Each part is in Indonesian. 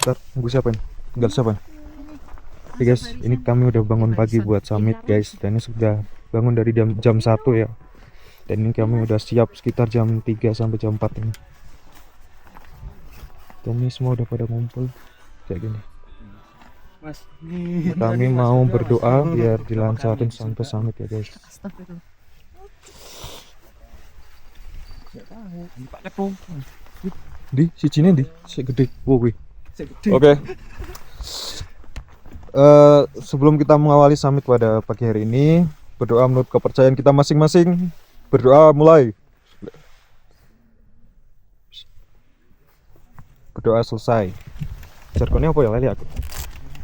Ntar tunggu siapa nih? Tinggal siapa nih? Oke guys, ini kami udah bangun pagi buat summit guys. Dan ini sudah bangun dari jam 1 ya. Dan ini kami udah siap sekitar jam 3 sampai jam 4 ini. Dan ini semua udah pada ngumpul kayak gini. Kami mau berdoa biar dilancarin sampai summit ya guys. Di sini di segede wowe. Oke. Sebelum kita mengawali summit pada pagi hari ini, berdoa menurut kepercayaan kita masing-masing. Berdoa mulai. Berdoa selesai. Jargonnya apa ya lali aku?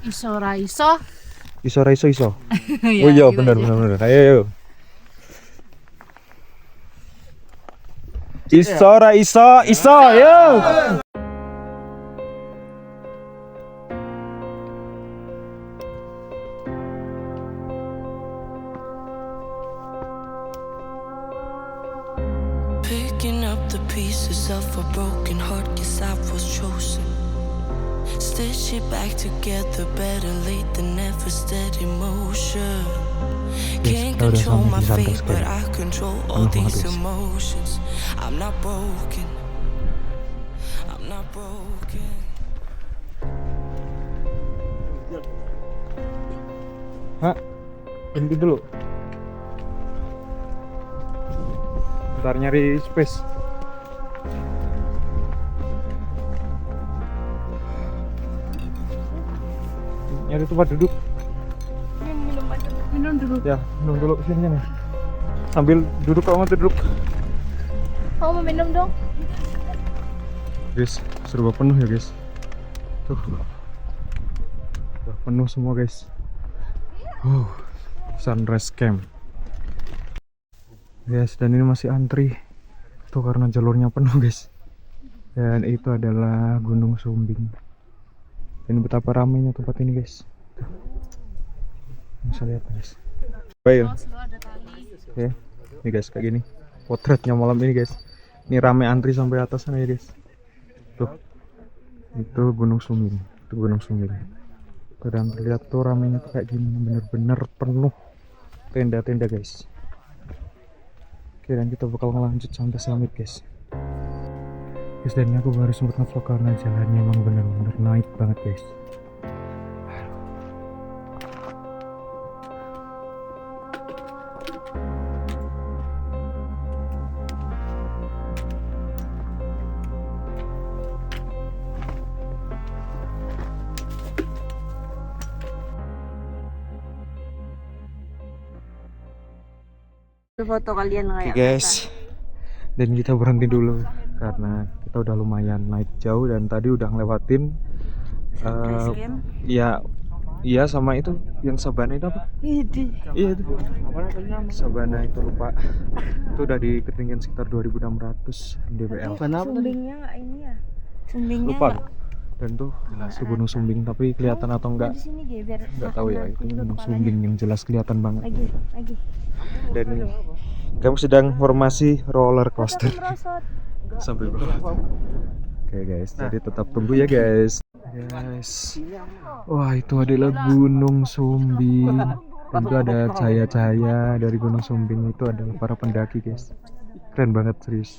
Iso ra iso. Iso ra iso iso. Ya, Oh iya gitu benar aja. benar. Ayo. Iso ra iso iso yo. Picking up the pieces of a broken heart, guess I was chosen. Stitch it back together, better late than never, steady motion. Can't control my fate, but I control all these emotions. I'm not broken. I'm not broken. Hah? Berhenti dulu. Bentar nyari space. Nyari tempat duduk. Minum dulu. Ya, minum dulu sini nih. Sambil duduk kalau mau duduk. Kamu mau minum dong? Guys, serba penuh ya guys. Tuh. Udah penuh semua guys. Sunrise camp. Guys, dan ini masih antri. Tuh karena jalurnya penuh guys. Dan itu adalah Gunung Sumbing. Ini betapa ramainya tempat ini guys. Tuh. Bisa lihat guys. Baik. Oke. Ini guys kayak gini. Potretnya malam ini guys. Ini ramai antri sampai atas sana ya guys. Tuh. Itu Gunung Sumbing. Itu Gunung Sumbing. Dan terlihat tuh ramainya tuh kayak gini, bener-bener penuh tenda-tenda guys. Oke, dan kita bakal ngelanjut sampai summit guys. Guys, dan ini aku baru sempat ngevlog karena jalannya emang bener-bener naik banget guys. Foto kalian Oke kayak guys, dan kita berhenti dulu karena kita udah lumayan naik jauh dan tadi udah ngelewatin iya sama itu yang sabana itu apa? Iya itu sabana itu lupa. Itu udah di ketinggian sekitar 2600 mdpl. Sumbingnya nggak ini ya? Sumbingnya Lupa. Dan tuh itu Gunung Sumbing, tapi kelihatan atau enggak di sini Ge, biar nggak tahu ya. Itu Gunung Sumbing yang jelas kelihatan banget. lagi. Dan kamu sedang formasi roller coaster Merosot. sampai bawah. Oke guys, jadi tetap tunggu ya guys. Guys, wah itu adalah Gunung Sumbing. Dan itu ada cahaya-cahaya dari Gunung Sumbing, itu adalah para pendaki guys. Keren banget serius.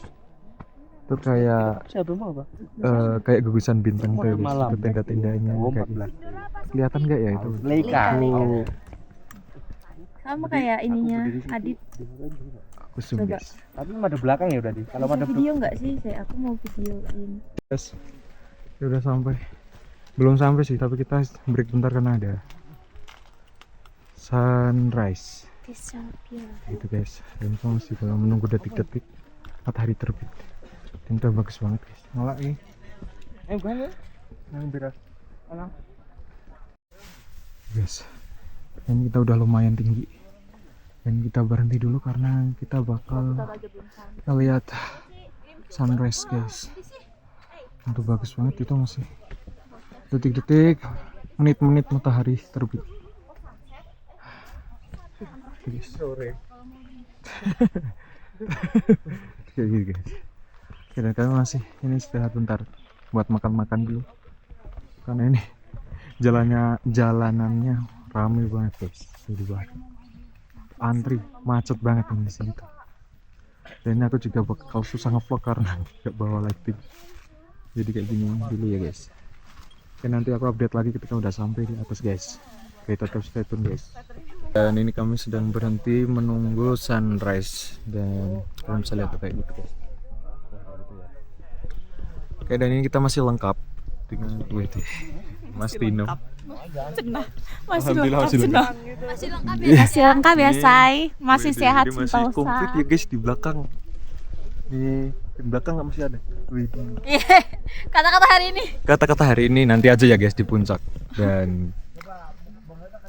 Itu kayak kayak gugusan bintang tuh guys. Itu tenda-tendanya kayak gitu. Kelihatan nggak ya itu? Tuh, Sama kayak ininya Adit. aku zoom guys. Tapi ada belakang ya udah di. Kalau Bisa ada video nggak sih? Aku mau videoin. Guys, ya udah sampai. Belum sampai sih, tapi kita break bentar karena ada sunrise. Gitu guys. Dan kita masih dalam menunggu detik-detik matahari terbit. Dan itu bagus banget guys. Nolak nih. bukan ya? Yang beras. Guys, dan kita udah lumayan tinggi. Dan kita berhenti dulu karena kita bakal lihat sunrise guys. Itu bagus banget, itu masih detik-detik, menit-menit matahari terbit. Sore. Kayak gitu guys. Oke, dan kami masih ini istirahat bentar buat makan-makan dulu karena ini jalanannya ramai banget guys, jadi banget antri, macet banget di sini tuh. Dan ini aku juga bakal susah ngevlog karena nggak bawa lighting, jadi kayak gini dulu ya guys. Oke, nanti aku update lagi ketika udah sampai di atas guys. Oke, tetap stay tune guys. Dan ini kami sedang berhenti menunggu sunrise, dan kalian bisa lihat kayak gitu guys. Oke, dan ini kita masih lengkap dengan Mas Tino. Masih lengkap ya, Iya. say. Masih Wih, sehat ini masih sentosa. komplit ya guys di belakang. Di belakang nggak masih ada. Wih. Kata-kata hari ini. Kata-kata hari ini nanti aja ya guys di puncak. Dan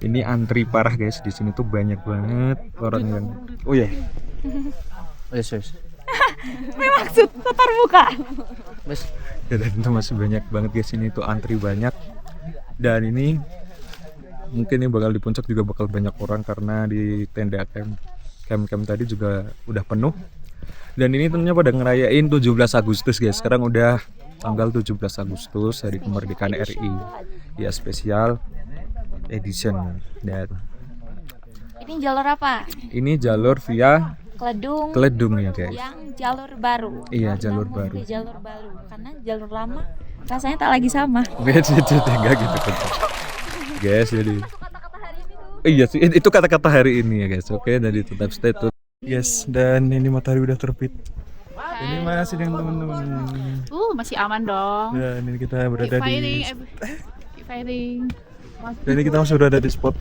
ini antri parah guys, di sini tuh banyak banget orang yang. Oh ya. Yes. Maksud putar muka. Mas, Dan itu masih banyak banget guys, ini tuh antri banyak. Dan ini mungkin ini bakal di puncak juga bakal banyak orang karena di tenda camp tadi juga udah penuh. Dan ini tentunya pada ngerayain 17 Agustus guys. Sekarang udah tanggal 17 Agustus, hari kemerdekaan RI. Ya, spesial edition. Dan Ini jalur apa? ini jalur via Keledung ya guys. Yang jalur baru. Iya, Kenapa jalur namanya baru. Jalur baru karena jalur lama rasanya tak lagi sama. Beda enggak gitu kan. Guys, jadi iya sih, itu kata-kata hari ini ya guys. Oke, jadi tetap stay tune. Yes, dan ini matahari udah terbit. Ini masih dengan teman-teman. Masih aman dong. Dan ini kita berada Keep fighting, di. keep fighting. Dan ini kita masih berada di spot.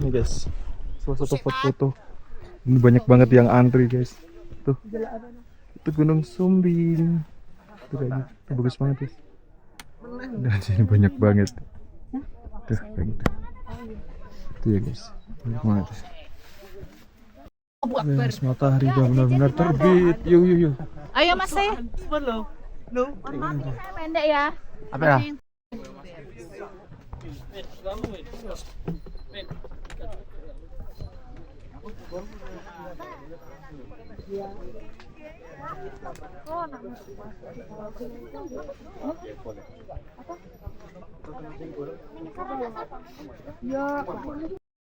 Ini guys, salah satu spot foto. Ini banyak banget yang antri guys. Tuh, itu Gunung Sumbing. Tuh kayak gitu, bagus banget guys. Dan sini banyak banget. Tuh kayak gitu. Tuh ya guys, banyak banget. Yes, matahari udah benar-benar terbit. Yuk. Ayo mas saya. Mohon maaf ini saya pendek ya. apa ya?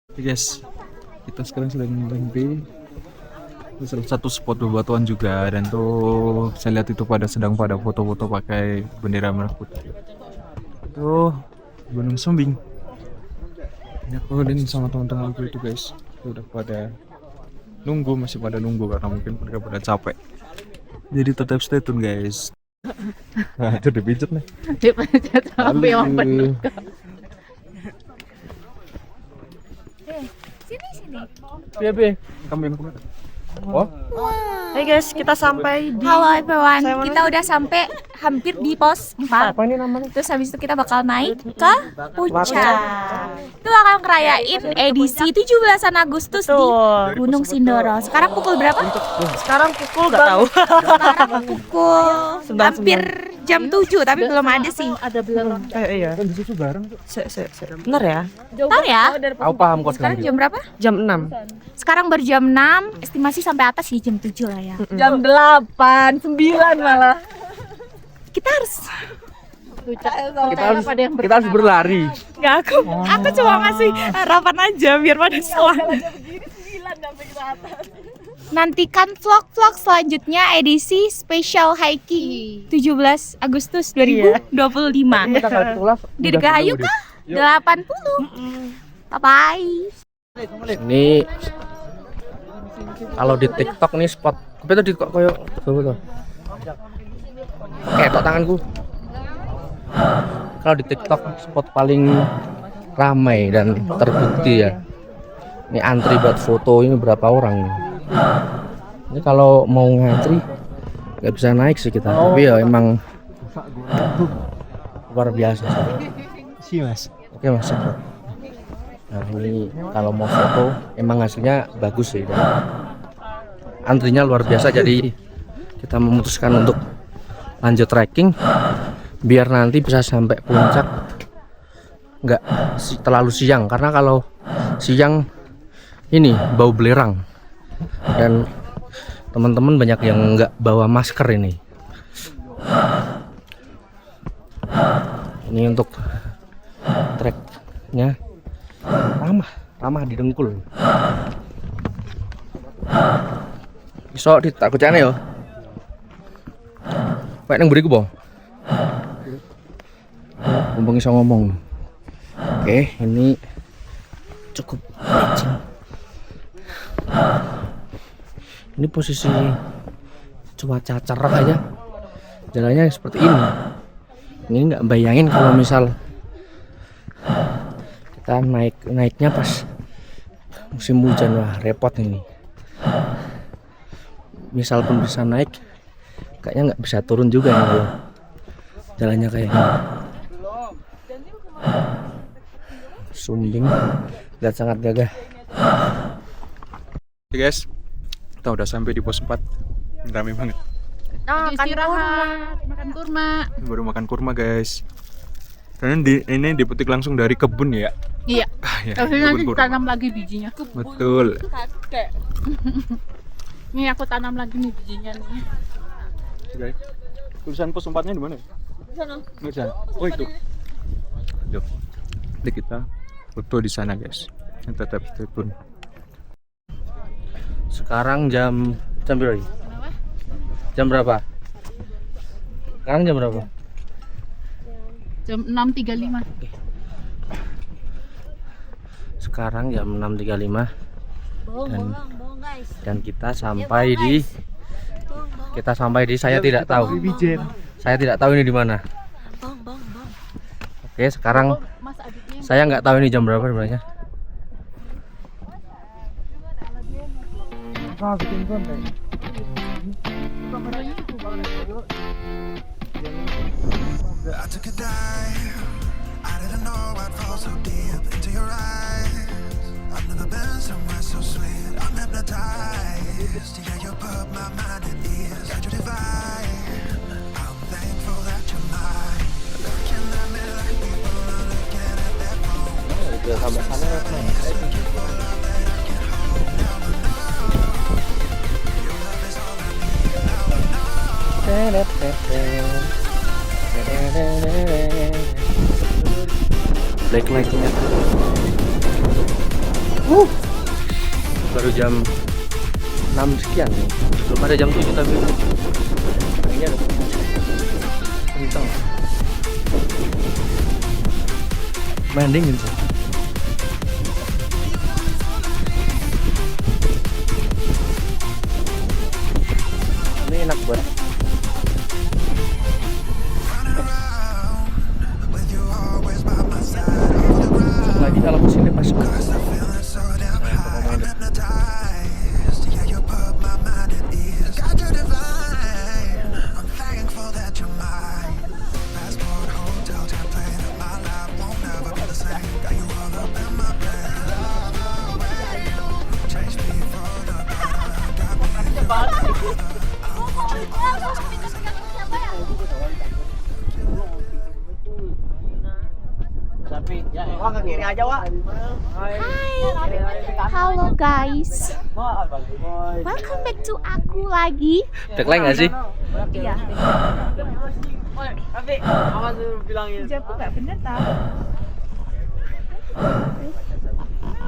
Oke guys, kita sekarang sedang berhenti di salah satu spot bebatuan juga, dan tuh saya lihat itu sedang pada foto-foto pakai bendera merah putih. Itu Gunung Sumbing. Ini aku dan sama teman-teman aku itu guys, udah pada masih pada nunggu karena mungkin mereka pada capek. Jadi tetap stay tune guys. Nah, itu dipijet nih. Tapi emang bener. Sini. Piye. Kamu yang kemana? Oh, Hai guys, kita sampai di Halo everyone, kita udah sampai hampir di pos 4. apa ini namanya? Terus habis itu kita bakal naik ke puncak. Itu bakal ngerayain edisi 17 Agustus di Gunung Sindoro. Sekarang pukul berapa? Sekarang pukul nggak tahu. Sekarang pukul 9. hampir jam 7, tapi belum ada sih. Ada belum. Iya. kan disitu bareng. Bener ya? Ntar ya. Aku paham kok Sekarang jam berapa? Jam 6. Sekarang berjam 6, estimasi sampai atas di jam 7 lah ya. Jam 8, 9 malah. Kita harus Kita harus berlari. Nggak, aku cuma ngasih harapan aja biar pada semangat. Nantikan vlog-vlog selanjutnya edisi special hiking 17 Agustus 2025. Kita kali kelas. Di Dirgahayu kah? 80. Bye-bye. Ini kalau di TikTok nih spot. Tapi itu di kok koyo tuh. Tok tanganku. Kalau di TikTok spot paling ramai dan terbukti ya. Ini antri buat foto ini berapa orang nih. Ini kalau mau ngantri nggak bisa naik sih kita, tapi ya emang luar biasa Si Mas. Oke mas. Nah ini kalau mau foto emang hasilnya bagus sih, dan antrinya luar biasa, jadi kita memutuskan untuk lanjut trekking biar nanti bisa sampai puncak nggak terlalu siang, karena kalau siang ini bau belerang dan teman-teman banyak yang nggak bawa masker ini untuk treknya ramah didengkul. Iso tak kocane yo. Kayak nang buriku, Bang. Mumpung iso ngomong. Oke, ini cukup licin. Ini posisi cuaca cerah aja. Jalannya seperti ini. Ini nggak bayangin kalau misal kita naiknya pas musim hujan, wah repot ini. Misal pun bisa naik, kayaknya nggak bisa turun juga ya kalau jalannya kayak gini. Sumbing lihat sangat gagah. Oke guys, kita udah sampai di pos 4. Rame banget. Makan kurma. Baru makan kurma guys. Karena ini dipetik langsung dari kebun ya. Iya. Ya, Tapi nanti ditanam lagi bijinya. Betul. Nih aku tanam lagi nih bijinya nih. Guys, tulisan pos 4-nya di mana? Di sana. Oh itu. Yuk. Nanti kita foto di sana guys. Tetap stay tune. Sekarang jam berapa? Jam berapa? Sekarang jam berapa? Jam 6.35. Sekarang jam 6.35 dan kita sampai di saya tidak tahu. Saya tidak tahu ini di mana. Oke, sekarang saya nggak tahu ini jam berapa sebenarnya. I took a dive. I didn't know I'd fall so deep into your eyes. I've never been somewhere so sweet. I'm hypnotized. Yeah, you put my mind at ease. Got you divine. I'm thankful that you're mine. Looking at me like people are looking at their phone. Blacklightnya baru jam 6 sekian nih. Belum ada jam 7 tapi ini ada kencang. Main dingin sih. Ini enak buat lagi kalau kesini pas Halo guys. Welcome back to aku lagi. tagline nggak sih? Iya. Hijabku nggak bener tau.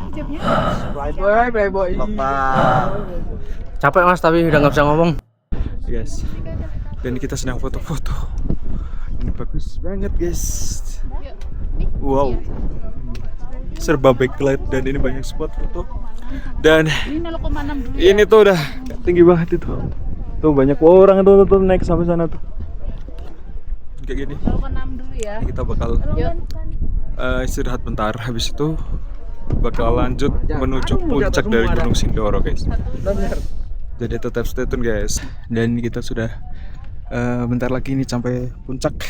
Hijabnya. Capek mas tapi udah nggak bisa ngomong. Guys. Dan kita sedang foto-foto. Ini bagus banget guys. Wow. Serba backlight dan ini banyak spot foto. Dan ini tuh udah tinggi banget itu. Tuh banyak orang tuh naik sampai sana tuh. Kayak gini. Kita bakal istirahat bentar, habis itu bakal lanjut menuju puncak dari Gunung Sindoro guys. Jadi tetap stay tune guys. Dan kita sudah bentar lagi nih sampai puncak.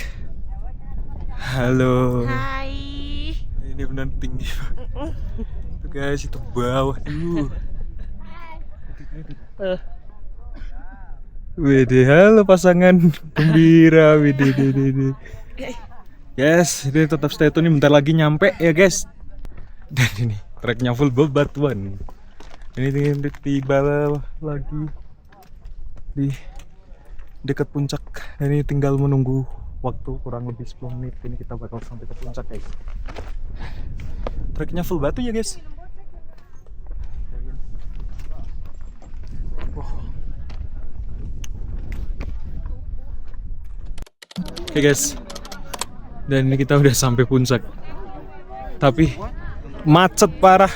Halo. Hai. Ini benar tinggi. Tuh guys, itu bawah. Wede, halo pasangan gembira. Wede. Yes, ini tetap stay tune nih, bentar lagi nyampe ya guys. Dan ini treknya full bebatuan. Ini tiba lagi di dekat puncak. Dan ini tinggal menunggu waktu kurang lebih 10 menit ini kita bakal sampai ke puncak guys. Treknya full batu ya guys. Oke guys, dan ini kita udah sampai puncak. Tapi macet parah,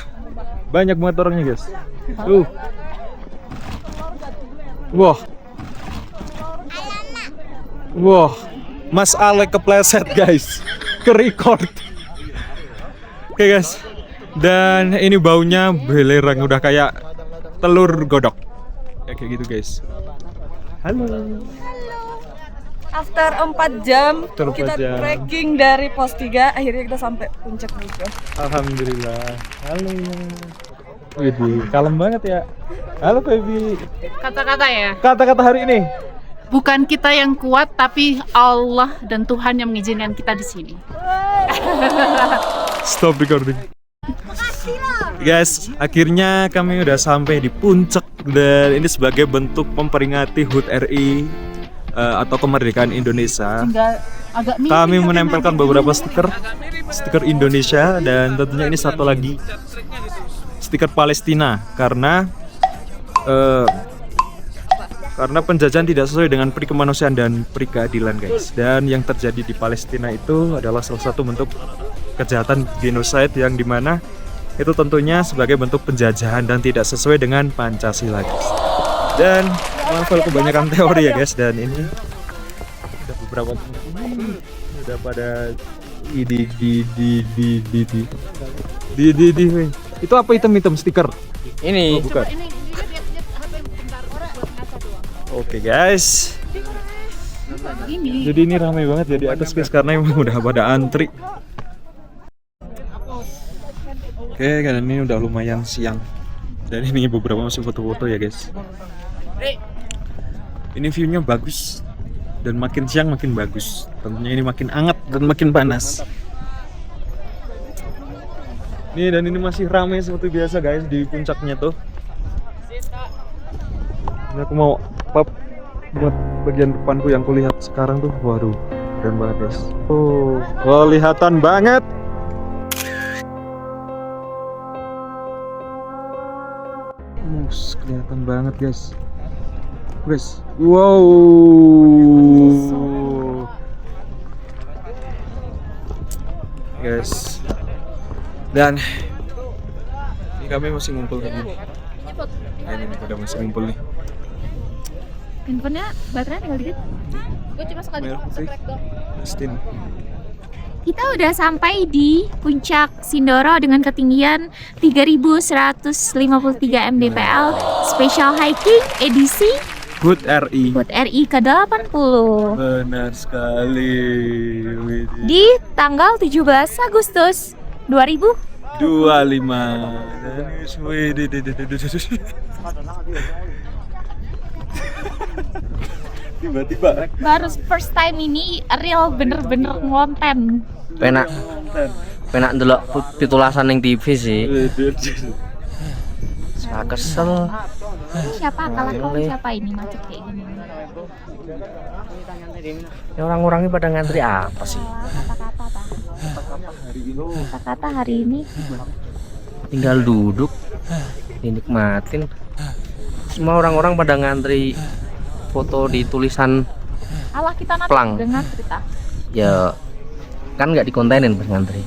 banyak banget orangnya guys. Wah, wah, Mas Alek kepleset guys, ke record. Oke guys, dan ini baunya belerang, udah kayak telur godok, kayak gitu guys. Halo. After 4 jam After 4 kita jam. trekking dari pos 3, akhirnya kita sampai puncak juga. Alhamdulillah. Halo. Widih, kalem banget ya. Halo Baby. Kata-kata ya, Kata-kata hari ini. bukan kita yang kuat, tapi Allah dan Tuhan yang mengizinkan kita di sini. Stop recording. Guys, akhirnya kami udah sampai di puncak dan ini sebagai bentuk memperingati HUT RI atau kemerdekaan Indonesia. Agak Kami menempelkan beberapa stiker Indonesia dan tentunya ini satu lagi stiker Palestina karena penjajahan tidak sesuai dengan peri kemanusiaan dan peri keadilan guys. Dan yang terjadi di Palestina itu adalah salah satu bentuk kejahatan genocide yang dimana itu tentunya sebagai bentuk penjajahan dan tidak sesuai dengan Pancasila guys. Dan maaf kalau kebanyakan teori ya guys, dan ini udah beberapa udah pada di itu apa hitam stiker Ini bukan. Oke guys, jadi ini ramai banget jadi atas guys karena emang udah pada antri. Oke, karena ini udah lumayan siang dan ini beberapa masih foto-foto ya guys. Ini viewnya bagus dan makin siang makin bagus. Tentunya ini makin hangat dan makin panas. Nih, dan ini masih ramai seperti biasa guys di puncaknya tuh. Ini aku mau pap buat bagian depanku yang kulihat sekarang tuh, waduh keren banget guys. Oh, kelihatan banget. Kelihatan banget guys. Wow. Guys. Dan ini kami masih ngumpul ini. Ini udah masih ngumpul nih. Handphonenya baterainya tinggal dikit. Gue cuma sekali Merah putih. Justin. Kita udah sampai di puncak Sindoro dengan ketinggian 3153 mdpl, special hiking edisi HUT RI. HUT RI ke-80 Benar sekali. di tanggal 17 Agustus 2000. 25. Tiba-tiba Baru first time ini real bener-bener ngonten. penak ndelok pitulasan ning TV sih. Saya kesel. Ini siapa? Kalah siapa ini macet kayak gini? Ya orang-orangnya pada ngantri apa sih? Kata-kata apa? Kata-kata hari ini Tinggal duduk, dinikmatin. Semua orang-orang pada ngantri foto di tulisan. Allah kita nanti Plang. dengan cerita. Ya kan nggak dikontenin pas ngantri.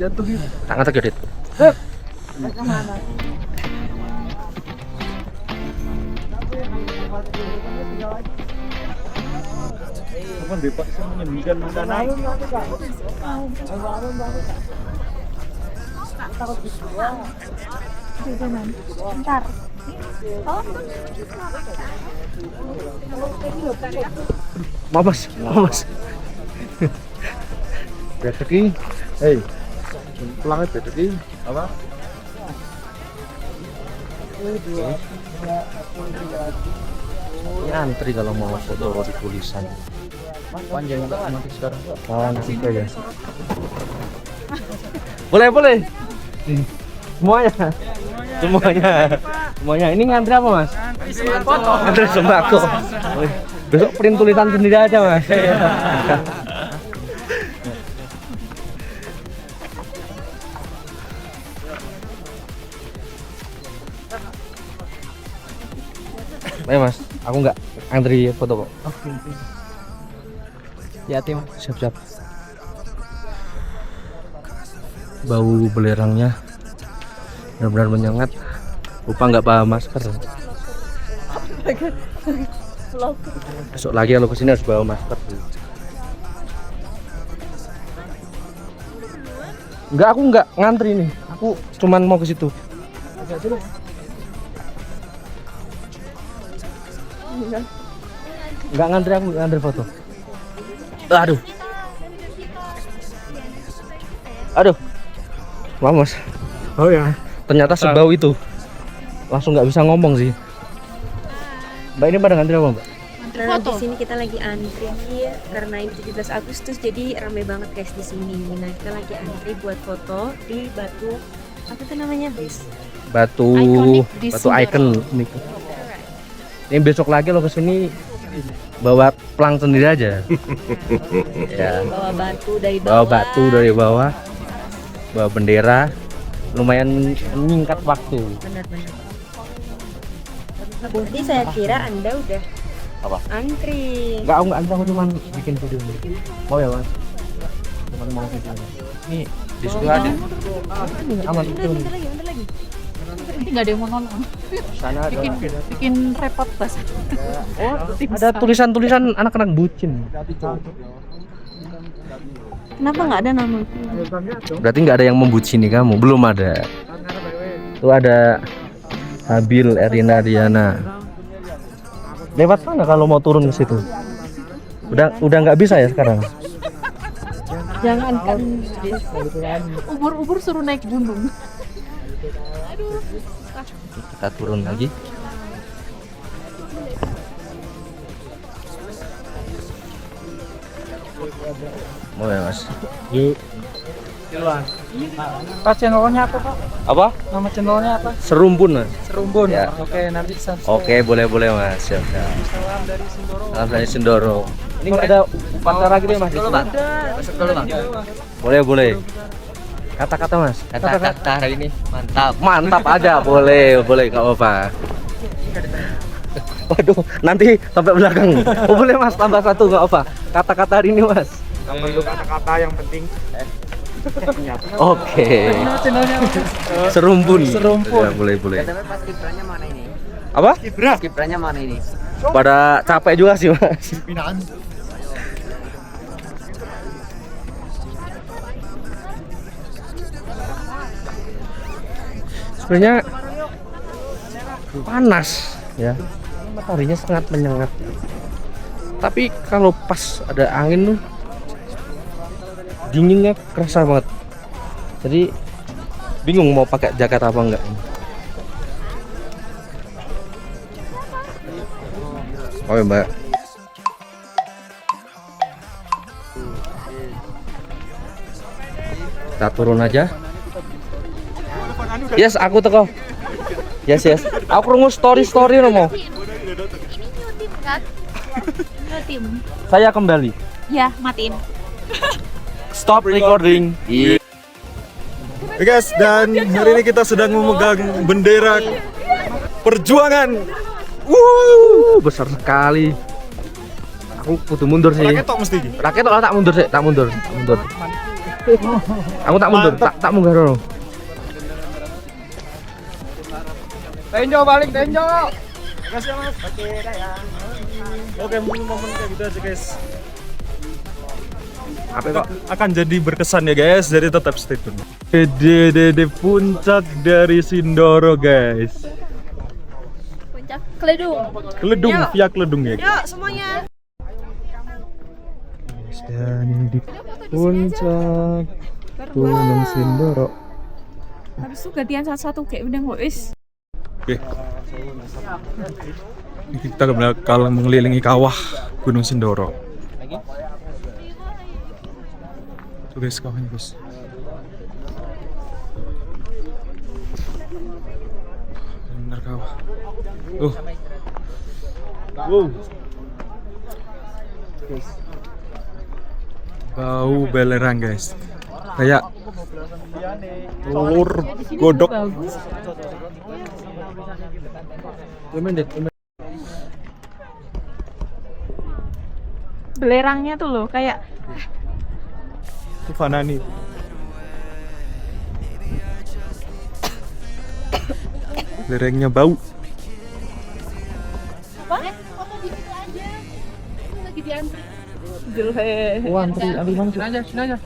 jatuh gitu. Tak ngetek Dit. Kapan Depak saya menyembunyikan makanan? Bentar. Oh, Mas. Bedeki. Hei. Pulangnya bedeki. Apa? Ini antri kalau mau foto di tulisan. Panjang nanti sekarang. Nanti ya. Boleh. Semuanya. Ini ngantri apa Mas? Ngantri sembako. Besok print tulisan sendiri aja mas. Ayo mas, aku nggak antri foto kok. Oke. Ya tim. Siap-siap. Bau belerangnya benar-benar menyengat. Lupa nggak bawa masker. Besok lagi kalau kesini harus bawa masker. Enggak, aku nggak ngantri nih. Aku cuman mau ke situ. Nggak ngantri, aku ngantri foto. Aduh. Aduh. Mas. Oh ya. Ternyata sebau itu. Langsung nggak bisa ngomong sih. Mbak ini pada ngantri apa mbak? Nah, di sini kita lagi antri karena ini 17 Agustus jadi ramai banget guys di sini. Nah, kita lagi antri buat foto di batu apa tuh namanya, Bis? Batu Iconic di batu Sindoro. icon. Ini besok lagi lo kesini bawa pelang sendiri aja. Ya. Bawa batu dari bawah. Bawa batu dari bawah. Bawa bendera. Lumayan menyingkat waktu. Benar-benar. Berarti saya kira Anda udah Apa? antri. Enggak, aku nggak antri, aku cuma bikin video ini. Mau ya mas? Cuma mau video. Ini di situ ada. Ini aman itu. Bentar lagi. Nanti nggak ada yang mau nolong. Sana ada. Bikin repot bas. Oh, ada tulisan-tulisan anak-anak bucin. Kenapa nggak ada nama? Berarti nggak ada yang membucini kamu, belum ada. Tuh ada Habil, Erina, Diana. Lewat mana kalau mau turun ke situ? Udah nggak bisa ya sekarang. Jangankan Ubur-ubur suruh naik gunung. Kita turun lagi. Mau ya mas? Yuk. Pak, channelnya apa Pak? Apa? Nama channelnya apa? Serumpun mas. Serumbun. Ya. Oke, nanti subscribe. Oke, boleh mas. Siap. Salam dari Sindoro. Salam dari Sindoro. Ini nggak ada upacara gitu ya mas? Dulu bang. Masuk dulu bang. Boleh. Kata-kata mas. Kata-kata hari ini mantap aja. Boleh nggak apa-apa. Waduh, nanti sampai belakang. Oh boleh mas, tambah satu nggak apa. Kata-kata hari ini mas. Yang perlu kata-kata yang penting. Oke. Channelnya Serumpun. Serumpun. Ya, boleh. Kipranya mana ini? Apa? Kipranya mana ini? Pada capek juga sih mas. Sebenarnya panas ya, mataharinya sangat menyengat. Tapi kalau pas ada angin tuh dinginnya kerasa banget. Jadi bingung mau pakai jaket apa enggak. Oh ya mbak. Kita turun aja. Yes, aku teko. Yes. Aku krungu story no mau. Ini new team kan? New team. Saya kembali. Ya, matiin. Stop recording. Oke guys, dan hari ini kita sedang memegang bendera perjuangan. Besar sekali. Aku kudu mundur sih. Rakyat tok mesti. Rakyat tok tak mundur sih, tak mundur. Aku tak mundur, tak mundur dulu. Tenjo balik, Tenjo. Makasih ya mas. Oke, Oke, momen kayak gitu aja guys. Apa kok? Akan jadi berkesan ya guys, jadi tetap stay tune. Dede puncak dari Sindoro guys. Puncak Keledung. Keledung, via Keledung ya. Yuk semuanya. Dan ini di puncak Gunung Sindoro. Habis itu gantian satu-satu kayak udah nggak wis. Oke. Ini kita bakal mengelilingi kawah Gunung Sindoro. Tuh guys, kawahnya guys. Benar kawah. Wow. guys. Bau belerang guys. Kayak telur godok. Belerangnya tuh loh kayak Itu Fanani. Belerangnya bau. Jelek. Oh, antri mana? Sini aja.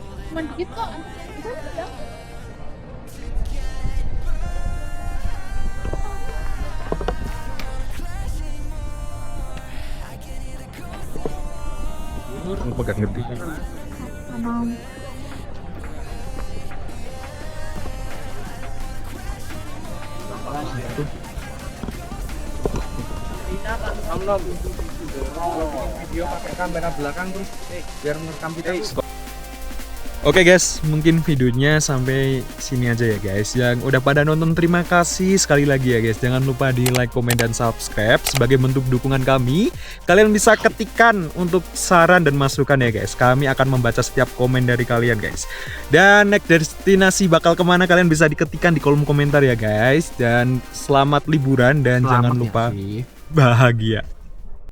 Mau pegang gede. Video pakai kamera belakang terus biar merekam kita. Oke guys, mungkin videonya sampai sini aja ya guys. Yang udah pada nonton terima kasih sekali lagi ya guys. Jangan lupa di like, komen, dan subscribe sebagai bentuk dukungan kami. Kalian bisa ketikkan untuk saran dan masukan ya guys. Kami akan membaca setiap komen dari kalian guys. Dan next destinasi bakal kemana kalian bisa diketikkan di kolom komentar ya guys. Dan selamat liburan dan jangan lupa bahagia.